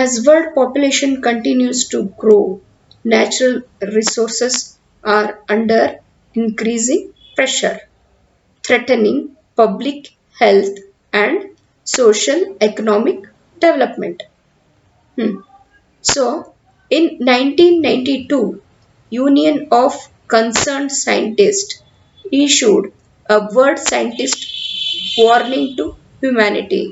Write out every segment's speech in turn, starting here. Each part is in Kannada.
As world population continues to grow, natural resources are under increasing pressure, threatening public health and social economic development. Hmm. So, in 1992, Union of Concerned Scientists issued a World Scientist Warning to Humanity,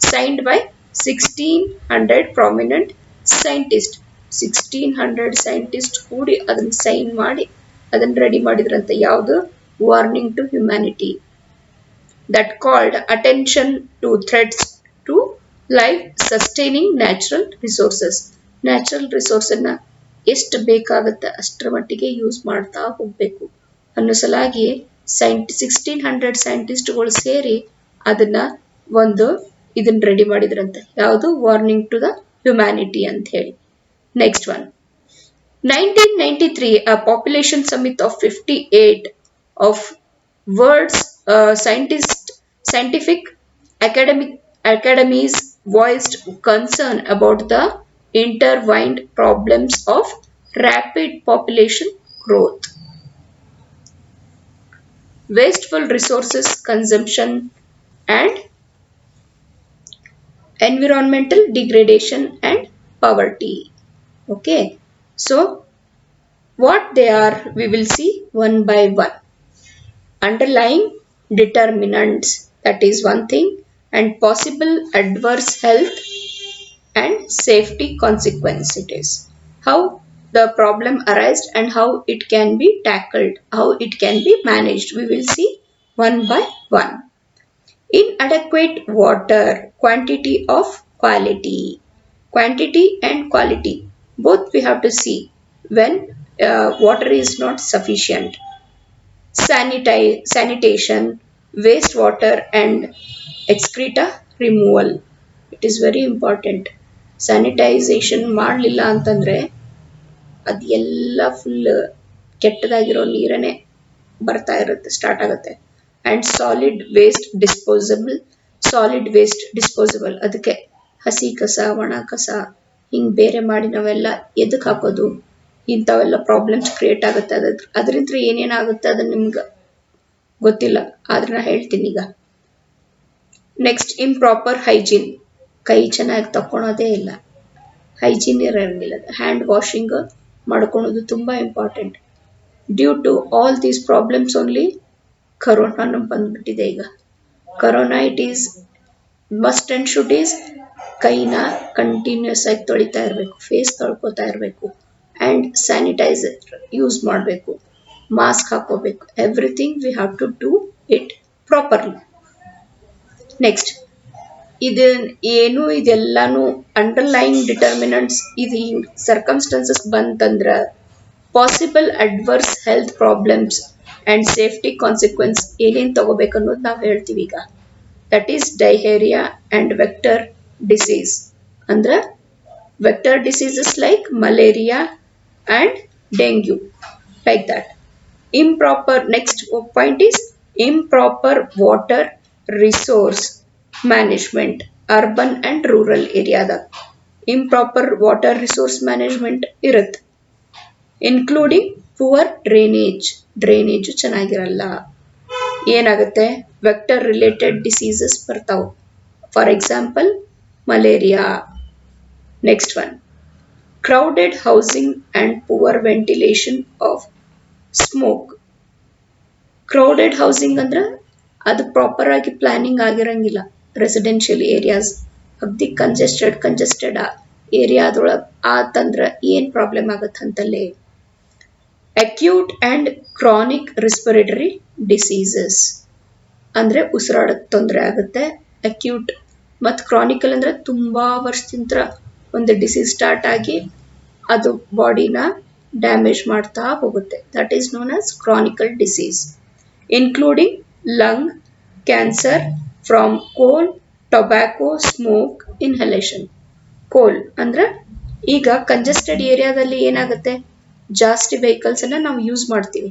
signed by 1600 prominent scientists. 1600 scientists ಕೂಡಿ ಅದನ್ನ ಸೈನ್ ಮಾಡಿ ಅದನ್ನ ರೆಡಿ ಮಾಡಿದ್ರಂತೆ. ಯಾವುದು? Warning to humanity. that called attention to threats to life sustaining natural resources. Natural resource ಅನ್ನ ಎಷ್ಟು ಬೇಕಾಗುತ್ತೆ ಅಷ್ಟರ ಮಟ್ಟಿಗೆ ಯೂಸ್ ಮಾಡ್ತಾ ಹೋಗ್ಬೇಕು ಅನ್ನೋ ಸಲಾಗಿ 1600 ಸೈಂಟಿಸ್ಟ್ಗಳು ಸೇರಿ ಅದನ್ನ ಇದನ್ನ ರೆಡಿ ಮಾಡಿದ್ರಂತೆ. ಯಾವುದು? ವಾರ್ನಿಂಗ್ ಟು ದ ಹ್ಯುಮ್ಯಾನಿಟಿ ಅಂತ ಹೇಳಿ. Next one, 1993 a population summit of 58 of world's scientific academies voiced concern about the intertwined problems of rapid population growth, wasteful resources consumption, and environmental degradation and poverty. Okay, so what they are we will see one by one. Underlying determinants, that is one thing, and possible adverse health and safety consequence. It is how the problem arises and how it can be tackled, how it can be managed. We will see one by one. Inadequate water, quantity of quality. Quantity and quality, both we have to see when water is not sufficient. Sanitation, wastewater and excreta removal. It is very important. Sanitization ಮಾಡಲಿಲ್ಲ ಅಂತಂದ್ರೆ ಅದು ಎಲ್ಲ ಫುಲ್ ಕೆಟ್ಟದಾಗಿರೋ ನೀರನೇ ಬರ್ತಾ ಇರುತ್ತೆ, ಸ್ಟಾರ್ಟ್ ಆಗುತ್ತೆ. ಅಂಡ್ ಸಾಲಿಡ್ ವೇಸ್ಟ್ ಡಿಸ್ಪೋಸಬಲ್, ಅದಕ್ಕೆ ಹಸಿ ಕಸ, ಒಣ ಕಸ ಹಿಂಗೆ ಬೇರೆ ಮಾಡಿ ನಾವೆಲ್ಲ ಎದಕ್ಕೆ ಹಾಕೋದು? ಇಂಥವೆಲ್ಲ ಪ್ರಾಬ್ಲಮ್ಸ್ ಕ್ರಿಯೇಟ್ ಆಗುತ್ತೆ. ಅದರಿಂದ ಏನೇನಾಗುತ್ತೆ ಅದನ್ನ ನಿಮ್ಗೆ ಗೊತ್ತಿಲ್ಲ, ಆದ್ರೆ ನಾ ಹೇಳ್ತೀನಿ ಈಗ. ನೆಕ್ಸ್ಟ್, ಇಂಪ್ರಾಪರ್ ಹೈಜೀನ್, ಕೈ ಚೆನ್ನಾಗಿ ತಕ್ಕೊಳೋದೇ ಇಲ್ಲ, ಹೈಜೀನ್ ಇರೋಂಗಿಲ್ಲ. ಹ್ಯಾಂಡ್ ವಾಷಿಂಗ್ ಮಾಡ್ಕೊಳೋದು ತುಂಬ important. Due to all these problems only corona ಬಂದ್ಬಿಟ್ಟಿದೆ ಈಗ. Corona it is must and should is ಕೈನ ಕಂಟಿನ್ಯೂಸ್ ಆಗಿ ತೊಳಿತಾ ಇರಬೇಕು, ಫೇಸ್ ತೊಳ್ಕೊತಾ ಇರಬೇಕು, ಆ್ಯಂಡ್ ಸ್ಯಾನಿಟೈಸರ್ ಯೂಸ್ ಮಾಡಬೇಕು, ಮಾಸ್ಕ್ ಹಾಕೋಬೇಕು. Everything we have to do it properly. Next, ಇದೆಲ್ಲಾನು ಅಂಡರ್ಲೈನ್ ಡಿಟರ್ಮಿನೆಂಟ್ಸ್. ಇದು ಸರ್ಕಮ್ಸ್ಟೆನ್ಸಸ್ ಬಂತಂದ್ರ possible adverse health problems and safety consequence ಏನೇನು ತಗೋಬೇಕನ್ನೋದು ನಾವು ಹೇಳ್ತೀವಿ ಈಗ. That is diarrhoea and vector disease. ಅಂದ್ರೆ vector diseases like malaria and dengue, like that. Next point is improper water resource management, urban and rural area da improper water resource management irutte, including poor drainage ಚೆನ್ನಾಗಿರಲ್ಲ. ಏನಾಗುತ್ತೆ? ವೆಕ್ಟರ್ ರಿಲೇಟೆಡ್ ಡಿಸೀಸಸ್ ಬರ್ತಾವು. For example malaria. Next one, crowded housing and poor ventilation of smoke. crowded housing ಅಂದ್ರೆ ಅದು ಪ್ರಾಪರ್ ಆಗಿ ಪ್ಲಾನಿಂಗ್ ಆಗಿರಂಗಿಲ್ಲ. ರೆಸಿಡೆನ್ಷಿಯಲ್ ಏರಿಯಾಸ್ ಅಗ್ದಿ ಕಂಜೆಸ್ಟೆಡ್ ಏರಿಯಾದೊಳಗೆ ಆತಂದ್ರೆ ಏನು ಪ್ರಾಬ್ಲಮ್ ಆಗತ್ತಂತಲ್ಲೇ. Acute and chronic respiratory diseases ಅಂದರೆ ಉಸಿರಾಡೋಕ್ಕೆ ತೊಂದರೆ ಆಗುತ್ತೆ. ಅಕ್ಯೂಟ್ ಮತ್ತು ಕ್ರಾನಿಕಲ್ ಅಂದರೆ ತುಂಬ ವರ್ಷದಿಂದ ಒಂದು ಡಿಸೀಸ್ ಸ್ಟಾರ್ಟ್ ಆಗಿ ಅದು ಬಾಡಿನ ಡ್ಯಾಮೇಜ್ ಮಾಡ್ತಾ ಹೋಗುತ್ತೆ. That is known as Chronicle disease, including lung cancer from ಕೋಲ್, ಟೊಬ್ಯಾಕೊ, ಸ್ಮೋಕ್, ಇನ್ಹಲೇಷನ್. ಕೋಲ್ ಅಂದ್ರೆ ಈಗ ಕಂಜೆಸ್ಟೆಡ್ ಏರಿಯಾದಲ್ಲಿ ಏನಾಗುತ್ತೆ? ಜಾಸ್ತಿ ವೆಹಿಕಲ್ಸನ್ನು ನಾವು ಯೂಸ್ ಮಾಡ್ತೀವಿ.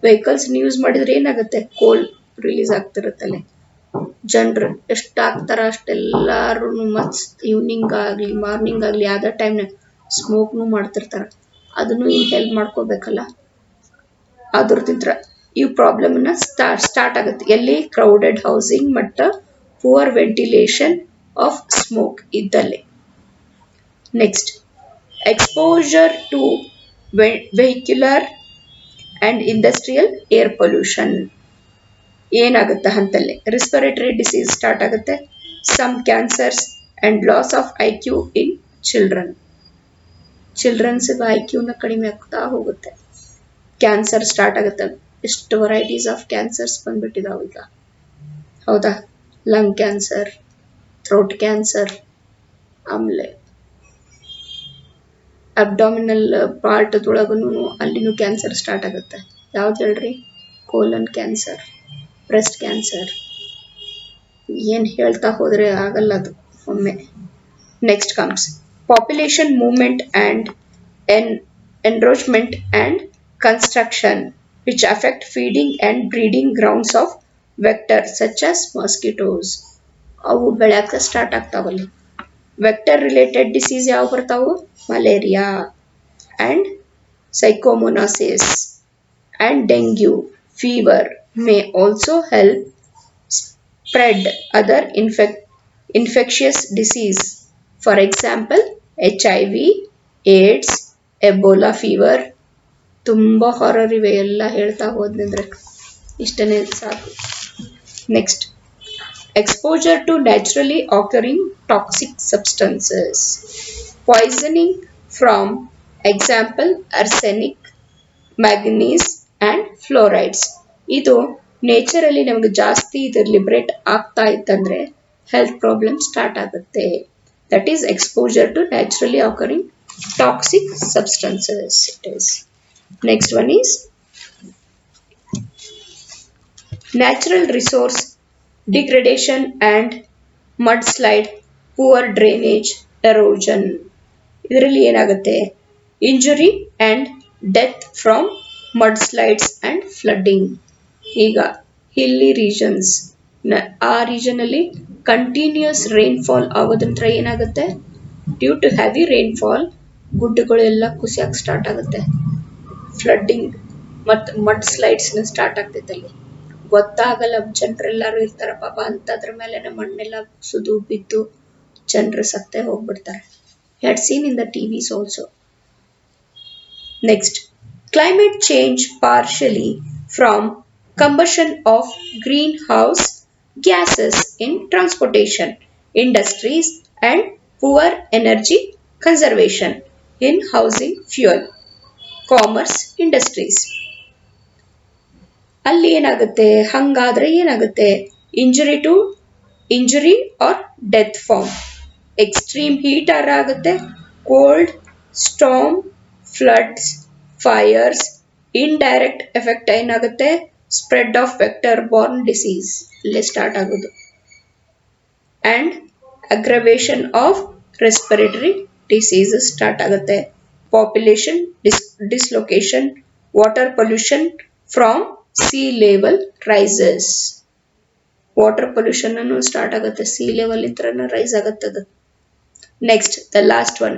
ವೆಹಿಕಲ್ಸ್ ಯೂಸ್ ಮಾಡಿದ್ರೆ ಏನಾಗುತ್ತೆ? ಕೋಲ್ ರಿಲೀಸ್ ಆಗ್ತಿರುತ್ತಲ್ಲೇ. ಜನರು ಎಷ್ಟಾಗ್ತಾರ ಅಷ್ಟೆಲ್ಲಾರು ಮತ್ ಈವ್ನಿಂಗ್ ಆಗ್ಲಿ ಮಾರ್ನಿಂಗ್ ಆಗ್ಲಿ ಯಾವ್ದೋ ಟೈಮ್ನಾಗ ಸ್ಮೋಕ್ನು ಮಾಡ್ತಿರ್ತಾರ. ಅದನ್ನು ಹೆಲ್ಪ್ ಮಾಡ್ಕೋಬೇಕಲ್ಲ. ಅದ್ರದಿಂತ್ರ ಈ ಪ್ರಾಬ್ಲಮ್ ಸ್ಟಾರ್ಟ್ ಆಗುತ್ತೆ ಎಲ್ಲಿ ಕ್ರೌಡೆಡ್ ಹೌಸಿಂಗ್ ಮತ್ತು ಪುವರ್ ವೆಂಟಿಲೇಷನ್ ಆಫ್ ಸ್ಮೋಕ್ ಇದ್ದಲ್ಲಿ. Next, exposure to vehicular and industrial air pollution ಏನಾಗುತ್ತೆ ಅಂತಲ್ಲಿ ರೆಸ್ಪಿರೇಟರಿ ಡಿಸೀಸ್ ಸ್ಟಾರ್ಟ್ ಆಗುತ್ತೆ. Some cancers and loss of IQ in childrens IQನ ಕಡಿಮೆ ಆಗ್ತಾ ಹೋಗುತ್ತೆ. ಕ್ಯಾನ್ಸರ್ ಸ್ಟಾರ್ಟ್ ಆಗುತ್ತೆ. ಎಷ್ಟು ವೆರೈಟೀಸ್ ಆಫ್ ಕ್ಯಾನ್ಸರ್ಸ್ ಬಂದ್ಬಿಟ್ಟಿದಾವ ಈಗ, ಹೌದಾ? ಲಂಗ್ ಕ್ಯಾನ್ಸರ್, ಥ್ರೋಟ್ ಕ್ಯಾನ್ಸರ್, ಆಮೇಲೆ ಅಬ್ಡಾಮಿನಲ್ ಪಾರ್ಟ್ ಒಳಗೂ ಅಲ್ಲಿನೂ ಕ್ಯಾನ್ಸರ್ ಸ್ಟಾರ್ಟ್ ಆಗುತ್ತೆ. ಯಾವ್ದು ಹೇಳ್ರಿ? ಕೋಲನ್ ಕ್ಯಾನ್ಸರ್, ಬ್ರೆಸ್ಟ್ ಕ್ಯಾನ್ಸರ್, ಏನ್ ಹೇಳ್ತಾ ಹೋದ್ರೆ ಆಗಲ್ಲ ಅದು ಒಮ್ಮೆ. Next comes population movement and encroachment and construction which affect feeding and breeding grounds of vector such as mosquitoes. ಅವು ಬೆಳ್ಯಾಕ ಸ್ಟಾರ್ಟ್ ಆಗ್ತಾವಲ್ಲಿ. ವೆಕ್ಟರ್ ರಿಲೇಟೆಡ್ ಡಿಸೀಸ್ ಯಾವ ಬರ್ತಾವು? Malaria and psychomonasis and dengue fever may also help spread other infectious disease. For example, HIV, AIDS, Ebola fever. ತುಂಬ ಹಾರರ್ ಇವೆ, ಎಲ್ಲ ಹೇಳ್ತಾ ಹೋದ್ನಂದ್ರೆ ಇಷ್ಟನೇ ಸಾಕು. Next, exposure to naturally occurring toxic substances. Poisoning from example arsenic, manganese and fluorides. ಇದು ನೇಚರಲ್ಲಿ ನಮಗೆ ಜಾಸ್ತಿ ಇದು ಲಿಬರೇಟ್ ಆಗ್ತಾ ಇತ್ತಂದ್ರೆ ಹೆಲ್ತ್ ಪ್ರಾಬ್ಲಮ್ ಸ್ಟಾರ್ಟ್ ಆಗುತ್ತೆ. That is exposure to naturally occurring toxic substances. It is next one is natural resource degradation and mud slide, poor drainage, erosion. ಇದರಲ್ಲಿ ಏನಾಗುತ್ತೆ? Injury and death from mud slides and flooding. ಈಗ ಹಿಲ್ಲಿ ರೀಜನ್ಸ್, ಆ ರೀಜನ್ ಅಲ್ಲಿ ಕಂಟಿನ್ಯೂಸ್ ರೈನ್ಫಾಲ್ ಆಗೋದ್ರಿಂದ ಏನಾಗುತ್ತೆ? ಡ್ಯೂ ಟು ಹೆವಿ ರೈನ್ಫಾಲ್ ಗುಡ್ಡಗಳೆಲ್ಲ ಕುಸಿಯಕ್ಕೆ ಸ್ಟಾರ್ಟ್ ಆಗುತ್ತೆ. ಫ್ಲಡ್ಡಿಂಗ್ ಮತ್ತು ಮಡ್ ಸ್ಲೈಡ್ಸ್ ಸ್ಟಾರ್ಟ್ ಆಗ್ತೈತೆ ಅಲ್ಲಿ. ಗೊತ್ತಾಗಲ್ಲ, ಜನರೆಲ್ಲರೂ ಇರ್ತಾರ ಪಾಪ, ಅಂತದ್ರ ಮೇಲೆ ಮಣ್ಣೆಲ್ಲ ಕುಸಿದು ಬಿದ್ದು ಜನರು ಸತ್ತೇ ಹೋಗ್ಬಿಡ್ತಾರೆ. Had seen in the TVs also. Next, climate change partially from combustion of greenhouse gases in transportation, industries and poor energy conservation in housing, fuel, commerce, industries. ಅಲ್ಲಿ ಏನಾಗುತ್ತೆ? ಹಂಗಾದ್ರೆ ಏನಾಗುತ್ತೆ? Injury or death from. Extreme heat ಆಗುತ್ತೆ, cold, storm, floods, fires. Indirect effect ಏನಾಗುತ್ತೆ? Spread of vector borne disease ಅಲ್ಲೇ ಸ್ಟಾರ್ಟ್ ಆಗೋದು. And aggravation of respiratory disease start ಆಗುತ್ತೆ. Population dislocation, water pollution from sea level rises. Water pollution ಅನ್ನು ಸ್ಟಾರ್ಟ್ ಆಗುತ್ತೆ, ಸಿ ಲೆವೆಲ್ ಇಂತ್ರನ ರೈಸ್ ಆಗುತ್ತದೆ. Next, the last one,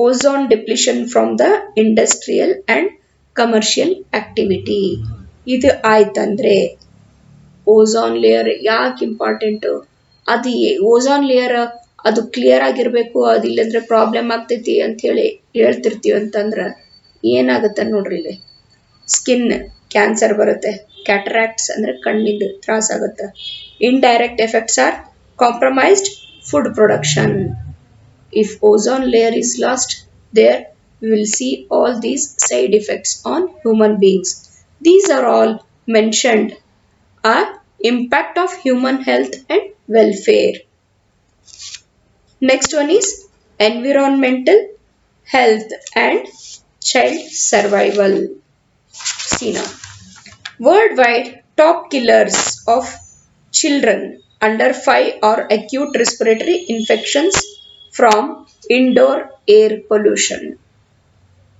ozone depletion from the industrial and commercial activity. ಇದು ಆಯ್ತಂದ್ರೆ ಓಝೋನ್ ಲೇಯರ್ ಯಾಕೆ ಇಂಪಾರ್ಟೆಂಟ್? ಅದು ಓಝೋನ್ ಲೇಯರ್ ಅದು ಕ್ಲಿಯರ್ ಆಗಿರ್ಬೇಕು, ಅದಿಲ್ಲಂದ್ರೆ ಪ್ರಾಬ್ಲಮ್ ಆಗ್ತೈತಿ ಅಂತ ಹೇಳಿ ಹೇಳ್ತಿರ್ತೀವಿ. ಅಂತಂದ್ರೆ ಏನಾಗುತ್ತೆ ನೋಡ್ರಿ, ಇಲ್ಲಿ ಸ್ಕಿನ್ ಕ್ಯಾನ್ಸರ್ ಬರುತ್ತೆ, ಕ್ಯಾಟರಾಕ್ಟ್ಸ್ ಅಂದ್ರೆ ಕಣ್ಣಿಂದ ತ್ರಾಸ ಆಗುತ್ತೆ. Indirect effects are compromised food production. If ozone layer is lost, there we will see all these side effects on human beings. These are all mentioned are impact of human health and welfare. Next one is environmental health and child survival. See now, worldwide top killers of children under 5 are acute respiratory infections from indoor air pollution.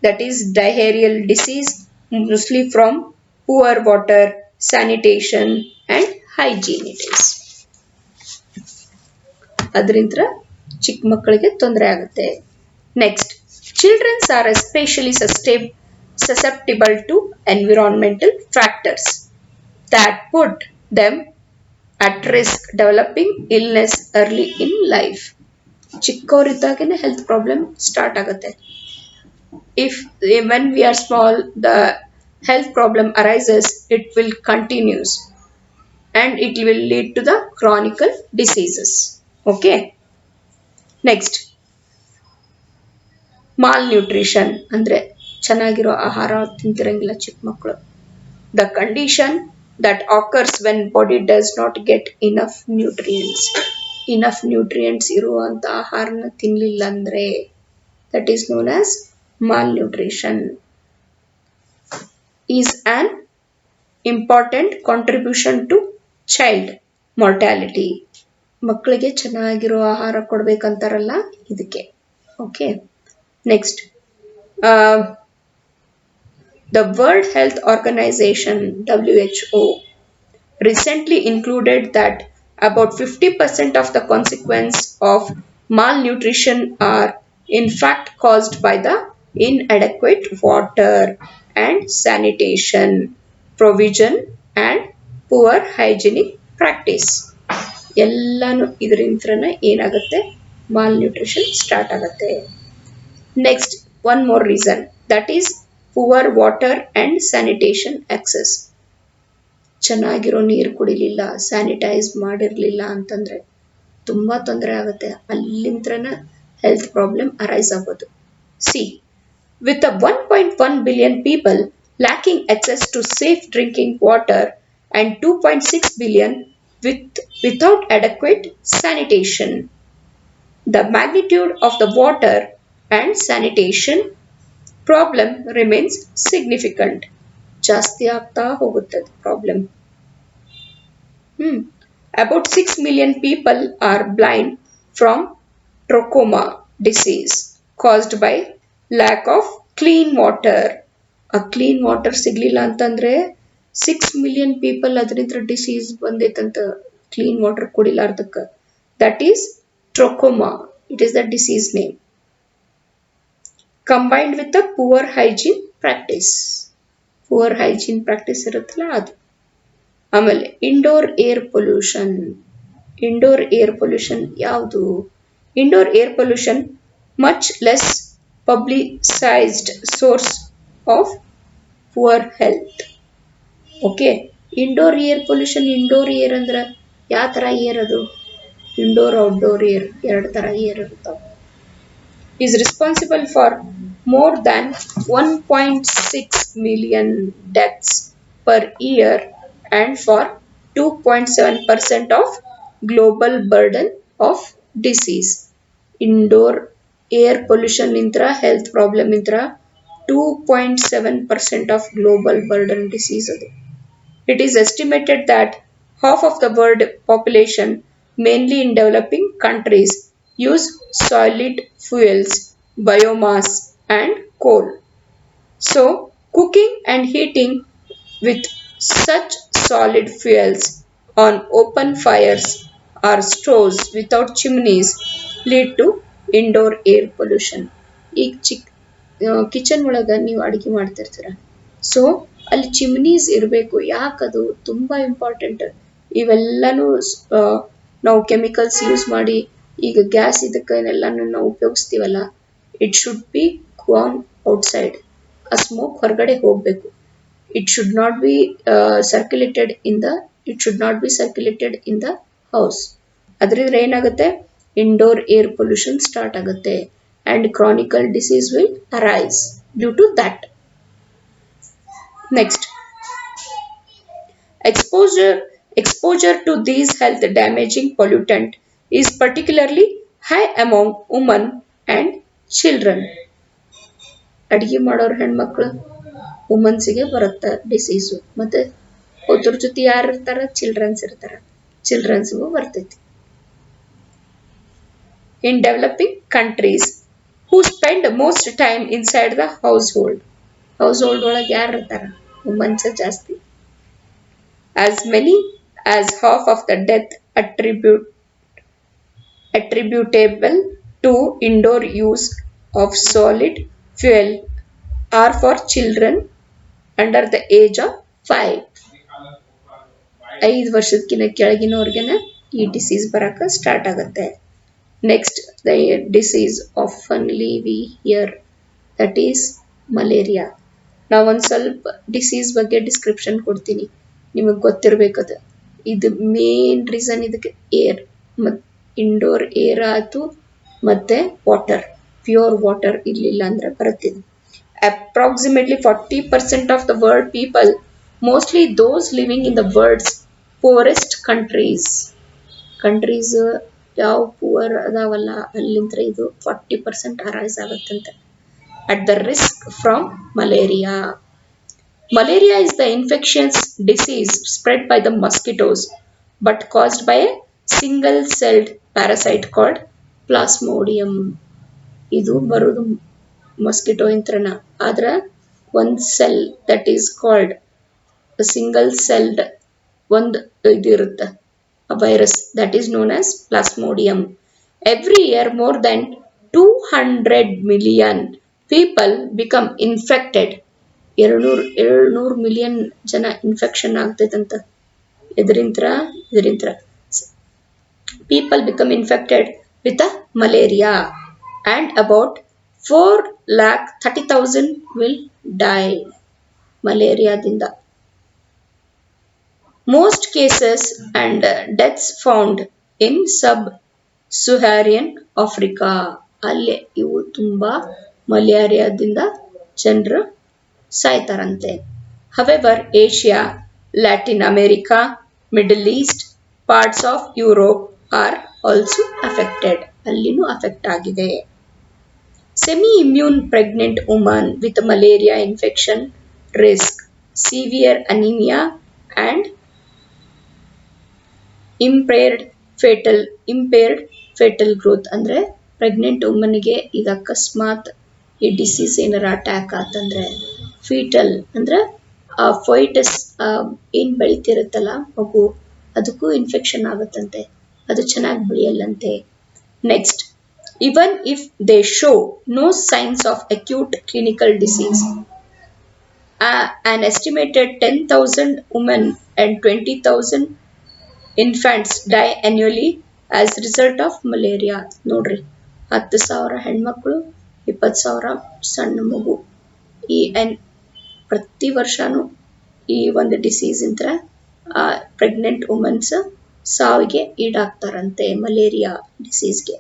That is diarrheal disease, mostly from poor water, sanitation and hygiene it is. ಅದರಿಂದ ಚಿಕ್ಕ ಮಕ್ಕಳಿಗೆ ತೊಂದರೆ ಆಗುತ್ತೆ. Next, childrens are especially susceptible to environmental factors that put them at risk developing illness early in life. ಚಿಕ್ಕವರಿದ್ದಾಗನೇ ಹೆಲ್ತ್ ಪ್ರಾಬ್ಲಮ್ ಸ್ಟಾರ್ಟ್ ಆಗುತ್ತೆ. If when we are small, the health problem arises, it will continues and it will lead to the chronic diseases. Okay. Next, malnutrition ಅಂದ್ರೆ ಚೆನ್ನಾಗಿರೋ ಆಹಾರ ತಿಂತಿರಂಗಿಲ್ಲ ಚಿಕ್ಕ ಮಕ್ಕಳು. The condition that occurs when body does not get enough nutrients. Enough nutrients ಇರುವಂತ ಆಹಾರನ ತಿನ್ಲಿಲ್ಲ ಅಂದ್ರೆ that is known as malnutrition. Is an important contribution to child mortality. ಮಕ್ಕಳಿಗೆ ಚೆನ್ನಾಗಿರೋ ಆಹಾರ ಕೊಡ್ಬೇಕಂತಾರಲ್ಲ ಇದಕ್ಕೆ. Okay. Next, the World Health Organization WHO recently included that about 50% of the consequence of malnutrition are in fact caused by the inadequate water and sanitation provision and poor hygienic practice. ಎಲ್ಲಾನು ಇದರಿಂದನೇ ಏನಾಗುತ್ತೆ, malnutrition ಸ್ಟಾರ್ಟ್ ಆಗುತ್ತೆ. Next, one more reason, that is poor water and sanitation access. ಚೆನ್ನಾಗಿರೋ ನೀರು ಕುಡಿಲಿಲ್ಲ, ಸ್ಯಾನಿಟೈಸ್ ಮಾಡಿರಲಿಲ್ಲ ಅಂತಂದ್ರೆ ತುಂಬಾ ತೊಂದರೆ ಆಗುತ್ತೆ. ಅಲ್ಲಿಂತ್ರನ ಹೆಲ್ತ್ ಪ್ರಾಬ್ಲಮ್ ಅರೈಸ್ ಆಗೋದು. C, with a 1.1 billion people lacking access to safe drinking water and 2.6 billion without adequate sanitation, the magnitude of the water and sanitation problem remains significant. ಜಾಸ್ತಿ ಆಗ್ತಾ ಹೋಗುತ್ತೆ problem. About 6 million people are blind from trachoma disease caused by lack of clean water. ಆ ಕ್ಲೀನ್ ವಾಟರ್ ಸಿಗ್ಲಿಲ್ಲ ಅಂತಂದ್ರೆ 6 million people ಅದರಿಂದ ಡಿಸೀಸ್ ಬಂದೈತಂತ, ಕ್ಲೀನ್ ವಾಟರ್ ಕುಡಿಲಾರ್ದಕ್ಕ. That is trachoma. It is the disease name. Combined with the poor hygiene practice. Poor hygiene practice ಇರುತ್ತಲ್ಲ ಅದು. ಆಮೇಲೆ indoor air pollution. Indoor air pollution ಯಾವುದು? Indoor air pollution much less publicised source of poor health. Okay. Indoor air pollution, indoor air ಅಂದ್ರೆ ಯಾವ ಥರ ಏರ್ ಅದು? ಇಂಡೋರ್ ಔಟ್ಡೋರ್ ಏರ್, ಎರಡು ಥರ ಏರ್ ಇರ್ತಾವೆ. is responsible for more than 1.6 million deaths per year and for 2.7% of global burden of disease. Indoor air pollution intra health problem intra 2.7% of global burden disease. It is estimated that half of the world population, mainly in developing countries, use solid fuels, biomass and coal. So, cooking and heating with such solid fuels on open fires or stoves without chimneys lead to indoor air pollution. ಈಗ ಕಿಚನ್ ಒಳಗೆ ನೀವು ಅಡುಗೆ ಮಾಡ್ತಿರ್ತೀರ, ಸೊ ಅಲ್ಲಿ ಚಿಮ್ನೀಸ್ ಇರಬೇಕು. ಯಾಕದು ತುಂಬ ಇಂಪಾರ್ಟೆಂಟ್. ಇವೆಲ್ಲನೂ ನಾವು ಕೆಮಿಕಲ್ಸ್ ಯೂಸ್ ಮಾಡಿ ಈಗ ಗ್ಯಾಸ್ ಇದಕ್ಕೆಲ್ಲನೂ ನಾವು ಉಪಯೋಗಿಸ್ತೀವಲ್ಲ, it should be gone outside. ಆ ಸ್ಮೋಕ್ ಹೊರಗಡೆ ಹೋಗಬೇಕು. It should not be circulated in the house. ಅದರಿಂದ ಏನಾಗುತ್ತೆ, ಇಂಡೋರ್ ಏರ್ ಪೊಲ್ಯೂಷನ್ ಸ್ಟಾರ್ಟ್ ಆಗುತ್ತೆ and chronic disease will arise due to that. Next, exposure to these health damaging pollutant is particularly high among women and children. ಅಡಿಗೆ ಮಾಡೋರು ಹೆಣ್ಮಕ್ಳು, ವುಮನ್ಸಿಗೆ ಬರುತ್ತೆ ಡಿಸೀಸು. ಮತ್ತೆ ಅದ್ರ ಜೊತೆ ಯಾರು ಇರ್ತಾರ? ಚಿಲ್ಡ್ರನ್ಸ್ ಇರ್ತಾರ, ಚಿಲ್ಡ್ರನ್ಸ್ಗೂ ಬರ್ತೈತಿ. In developing countries, who spend most time inside the household ಒಳಗೆ ಯಾರು ಇರ್ತಾರ? ವುಮನ್ಸ್ ಜಾಸ್ತಿ. As many as half of the death attributable to indoor use of solid fuel are for children under the age of 5. 5 ವರ್ಷಕ್ಕಿಂತ ಕೆಳಗಿನವ್ರಿಗೆನೆ ಈ ಡಿಸೀಸ್ ಬರಕ ಸ್ಟಾರ್ಟ್ ಆಗುತ್ತೆ. Next the disease ಆಫನ್ಲಿ we hear that is malaria. ನಾವೊಂದು ಸ್ವಲ್ಪ ಡಿಸೀಸ್ ಬಗ್ಗೆ ಡಿಸ್ಕ್ರಿಪ್ಷನ್ ಕೊಡ್ತೀನಿ, ನಿಮಗೆ ಗೊತ್ತಿರಬೇಕದು. ಇದು ಮೇನ್ ರೀಸನ್ ಇದಕ್ಕೆ ಏರ್ ಮತ್ತು ಇಂಡೋರ್ ಏರ್ ಆಯಿತು ಮತ್ತು ವಾಟರ್, ಪ್ಯೂರ್ ವಾಟರ್ ಇರಲಿಲ್ಲ ಅಂದರೆ ಬರುತ್ತಿದೆ. Approximately 40% of the world people, mostly those living in the world's poorest countries, ಯಾವ ಪೂವರ್ ಅದಾವಲ್ಲ ಅಲ್ಲಿಂದ ಇದು 40% arise ಆಗುತ್ತಂತೆ, at the risk from malaria. Malaria is the infectious disease spread by the mosquitoes but caused by a single-celled parasite called Plasmodium. ಇದು ಬರೋದು ಮಸ್ಕಿಟೋ ಇಂತ್ರನ, ಆದ್ರೆ ಒಂದು cell that is called single celled ಒಂದು ಇದಿರುತ್ತೆ virus that is known as plasmodium. Every year more than 200 million people become infected. 200 million ಜನ infection ಆಗ್ತೈತಂತ ಇದರಿಂತ್ರ people become infected with a malaria and about 4,30,000 will die ಮಲೇರಿಯಾದಿಂದ. Most cases and deaths found in sub-Saharan Africa. ಅಲ್ಲೇ ಇವು ತುಂಬಾ ಮಲೇರಿಯಾದಿಂದ ಜನರು ಸಾಯ್ತಾರಂತೆ. However, Asia, Latin America, Middle East, parts of Europe are also affected. ಅಲ್ಲಿನೂ ಅಫೆಕ್ಟ್ ಆಗಿದೆ. Semi-immune pregnant woman with malaria infection risk severe anemia and impaired fetal growth. ಅಂದ್ರೆ ಪ್ರೆಗ್ನೆಂಟ್ ವುಮನ್ಗೆ ಈಗ ಅಕಸ್ಮಾತ್ ಈ ಡಿಸೀಸ್ ಏನಾರ ಅಟ್ಯಾಕ್ ಆತಂದ್ರೆ ಫೀಟಲ್ ಅಂದ್ರೆ ಫೈಟಸ್ ಏನು ಬೆಳಿತಿರುತ್ತಲ್ಲ ಮಗು, ಅದಕ್ಕೂ ಇನ್ಫೆಕ್ಷನ್ ಆಗುತ್ತಂತೆ, ಅದು ಚೆನ್ನಾಗಿ ಬೆಳೆಯಲ್ಲಂತೆ. Next, even if they show no signs of acute clinical disease, an estimated 10,000 women and 20,000 infants die annually as result of malaria. ನೋಡ್ರಿ, 10,000 ಹೆಣ್ಮಕ್ಳು, 20,000 ಸಣ್ಣ ಮಗು ಈ ಪ್ರತಿ ವರ್ಷನೂ ಈ ಒಂದು ಡಿಸೀಸ್ ಇಂದ ಪ್ರೆಗ್ನೆಂಟ್ ವುಮನ್ಸ್ ಸಾವಿಗೆ ಈಡಾಗ್ತಾರಂತೆ ಮಲೇರಿಯಾ ಡಿಸೀಸ್ಗೆ.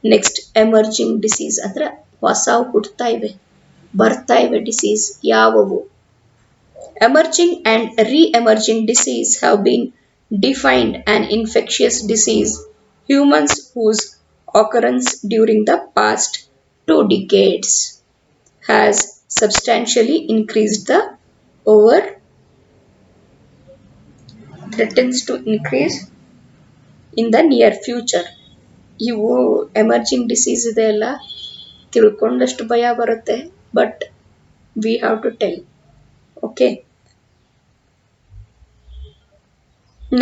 ನೆಕ್ಸ್ಟ್, ಎಮರ್ಜಿಂಗ್ ಡಿಸೀಸ್ ಅಂದ್ರೆ ಹೊಸವು ಹುಟ್ಟುತ್ತಾ ಇವೆ, ಬರ್ತಾ ಇವೆ ಡಿಸೀಸ್ ಯಾವುವು. Emerging and re-emerging disease have been defined an infectious disease humans whose occurrence during the past 2 decades has substantially increased the over threatens to increase in the near future. ಇವು ಎಮರ್ಜಿಂಗ್ ಡಿಸೀಸ್ ಇದೆ ಅಲ್ಲ, ತಿಳ್ಕೊಂಡಷ್ಟು ಭಯ ಬರುತ್ತೆ, but we have to tell. Okay,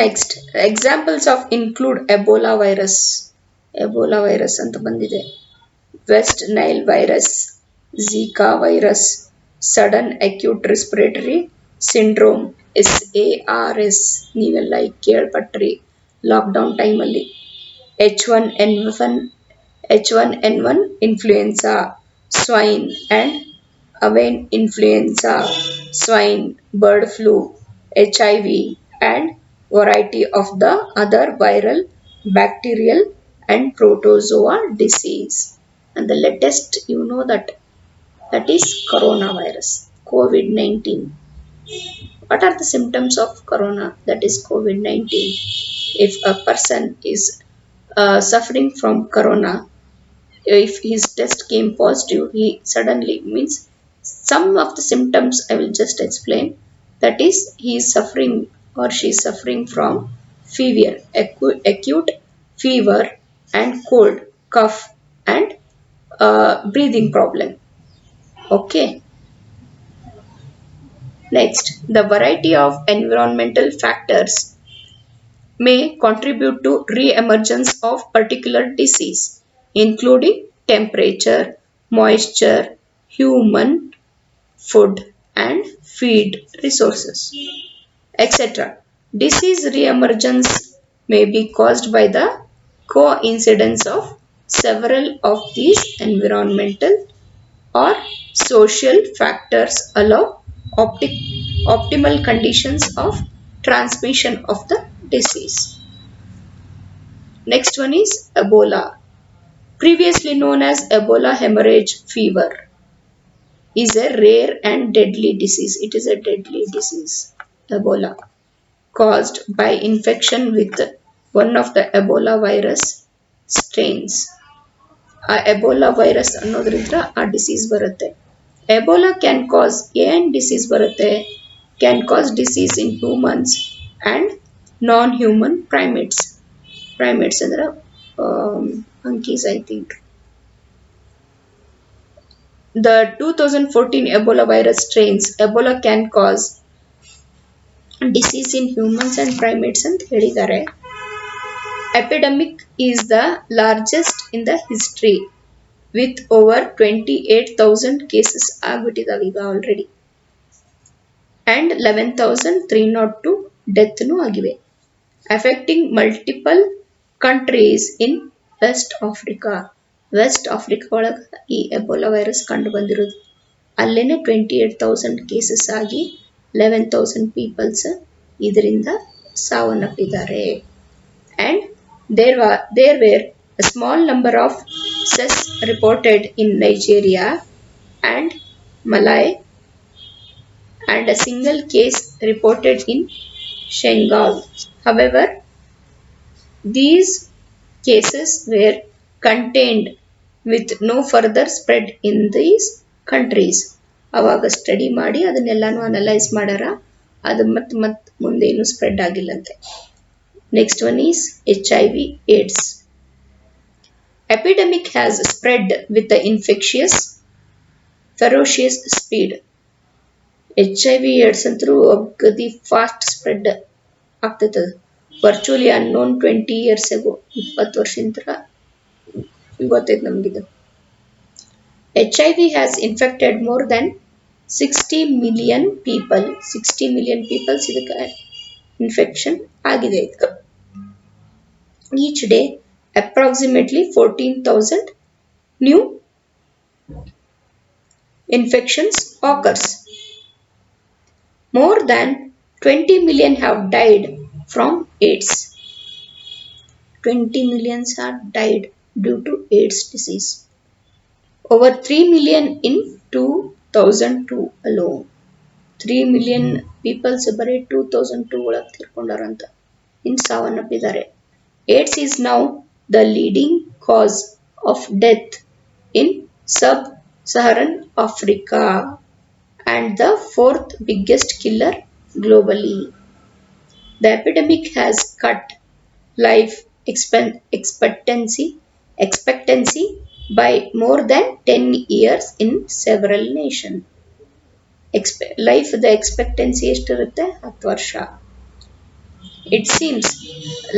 next examples of include Ebola virus. Ebola virus ಅಂತ ಬಂದಿದೆ, West Nile virus, Zika virus, sudden acute respiratory syndrome SARS, ನೀವೆಲ್ಲ ಈಗ ಕೇಳ್ಪಟ್ರಿ ಲಾಕ್ಡೌನ್ ಟೈಮಲ್ಲಿ. H1N1 influenza, swine and avian influenza, swine, bird flu, HIV and variety of the other viral, bacterial and protozoa disease. And the latest you know that is coronavirus, COVID-19. What are the symptoms of corona, that is COVID-19? If a person is suffering from corona, if his test came positive, he suddenly means some of the symptoms I will just explain. That is, he is suffering or she is suffering from fever, acute fever and cold, cough and breathing problem. Okay. Next, the variety of environmental factors may contribute to re-emergence of particular disease, including temperature, moisture, human food and feed resources, etc. Disease re-emergence may be caused by the coincidence of several of these environmental or social factors allow optimal conditions of transmission of the disease. Next one is Ebola. Previously known as Ebola hemorrhage fever is a rare and deadly disease. It is a deadly disease, Ebola, caused by infection with one of the Ebola virus strains. ಆ ಎಬೋಲಾ ವೈರಸ್ ಅನ್ನೋದ್ರಿಂದ ಆ ಡಿಸೀಸ್ ಬರುತ್ತೆ. ಎಬೋಲಾ ಕ್ಯಾನ್ ಕಾಸ್ ಏನ್ ಡಿಸೀಸ್ ಬರುತ್ತೆ, can cause disease in humans and non human primates ಅಂದ್ರೆ monkeys I think. The 2014 Ebola virus strains Ebola can cause disease in humans and primates ಅಂತ ಹೇಳಿದ್ದಾರೆ. Epidemic is the largest in the history with over 28,000 cases ಆಗ್ಬಿಟ್ಟಿದಾವೆ ಈಗ ಆಲ್ರೆಡಿ and 11,302 ಡೆತ್ ಆಗಿವೆ, affecting multiple countries in West Africa ಒಳಗೆ ಈ ಎಬೋಲಾ ವೈರಸ್ ಕಂಡು ಬಂದಿರೋದು. ಅಲ್ಲೇನೆ 28,000 ಕೇಸಸ್ ಆಗಿ 11,000 ಪೀಪಲ್ಸ್ ಇದರಿಂದ ಸಾವನ್ನಪ್ಪಿದ್ದಾರೆ. And there were a small number of cases reported in Nigeria and Malay and a single case reported in Senegal. However, these cases were contained with no further spread in these countries. ಅವಾಗ ಸ್ಟಡಿ ಮಾಡಿ ಅದನ್ನೆಲ್ಲಾನು ಅನಲೈಸ್ ಮಾಡ್ಯಾರ, ಅದು ಮತ್ತೆ ಮುಂದೇನು spread ಆಗಿಲ್ಲಂತೆ. Next one is HIV AIDS. Epidemic has spread with the infectious ferocious speed. HIV AIDS ಅಂತರೂ ಅಗದಿ ಫಾಸ್ಟ್ ಸ್ಪ್ರೆಡ್ ಆಗ್ತೈತದ. ವರ್ಚುವಲಿ ಅನ್ನೋನ್ 20 years ago 20 ವರ್ಷದಿಂದ ಗೊತ್ತೈತೆ ನಮಗಿದು. HIV has infected more than 60 million people. 60 million people ಇದಕ್ಕೆ ಇನ್ಫೆಕ್ಷನ್ ಆಗಿದೆ. Each day approximately 14,000 new infections occurs. More than 20 million have died from AIDS. 20 millions have died due to AIDS disease. Over 3 million in 2002 alone. 3 million people ಬರೀ 2002 ಒಳಗೆ ತೀರ್ಕೊಂಡಾರಂತ, ಇನ್ನು ಸಾವನ್ನಪ್ಪಿದ್ದಾರೆ. AIDS is now the leading cause of death in sub-Saharan Africa and the fourth biggest killer globally. The epidemic has cut life expectancy by more than 10 years in several nations. Life the expectancy ಎಷ್ಟಿರುತ್ತೆ, 10 ವರ್ಷ. It seems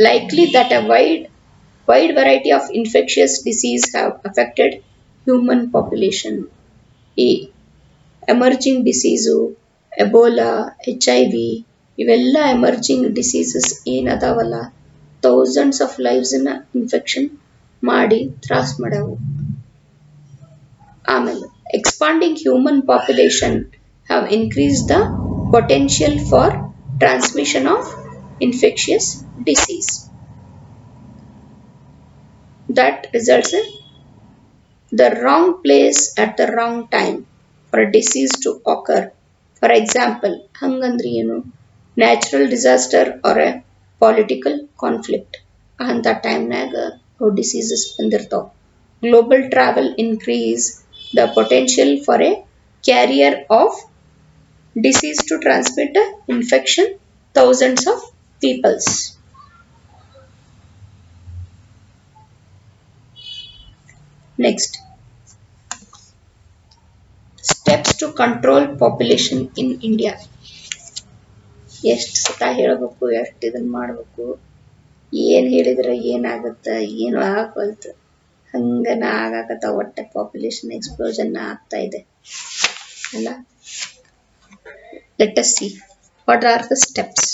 likely that a wide variety of infectious disease have affected human population. ಈ ಎಮರ್ಜಿಂಗ್ ಡಿಸೀಸು, ಎಬೋಲಾ, HIV ಇವೆಲ್ಲ ಎಮರ್ಜಿಂಗ್ ಡಿಸೀಸಸ್ ಏನದಾವಲ್ಲ, ಥೌಸಂಡ್ಸ್ ಆಫ್ ಲೈವ್ಸನ್ನ ಇನ್ಫೆಕ್ಷನ್ ಮಾಡಿ ತ್ರಾಸ್ ಮಾಡ್ಯಾವು. ಆಮೇಲೆ expanding human population have increased the potential for transmission of infectious disease. That results in the wrong place at the wrong time for a disease to occur. For example, hangandri ಏನು, natural disaster or a political conflict. ಅಂತ ಟೈಮ್ನಾಗ diseases ಬಂದಿರ್ತಾವ. Global travel increase the potential for a carrier of disease to transmit the infection thousands of peoples. Next, steps to control population in India. ಎಷ್ಟು ಸತ ಹೇಳಬೇಕು, ಎಷ್ಟು ಇದನ್ನು ಮಾಡಬೇಕು. ಏನ್ ಹೇಳಿದ್ರೆ ಏನಾಗುತ್ತ ಏನು ಆಗೋಲ್ತು ಹಂಗನ ಆಗಾಕತ್ತ ಒಟ್ಟೆ ಪಾಪ್ಯುಲೇಷನ್ ಎಕ್ಸ್ಪ್ಲೋಷನ್ ಆಗ್ತಾ ಇದೆ ಅಲ್ಲ. Let us see what are the steps.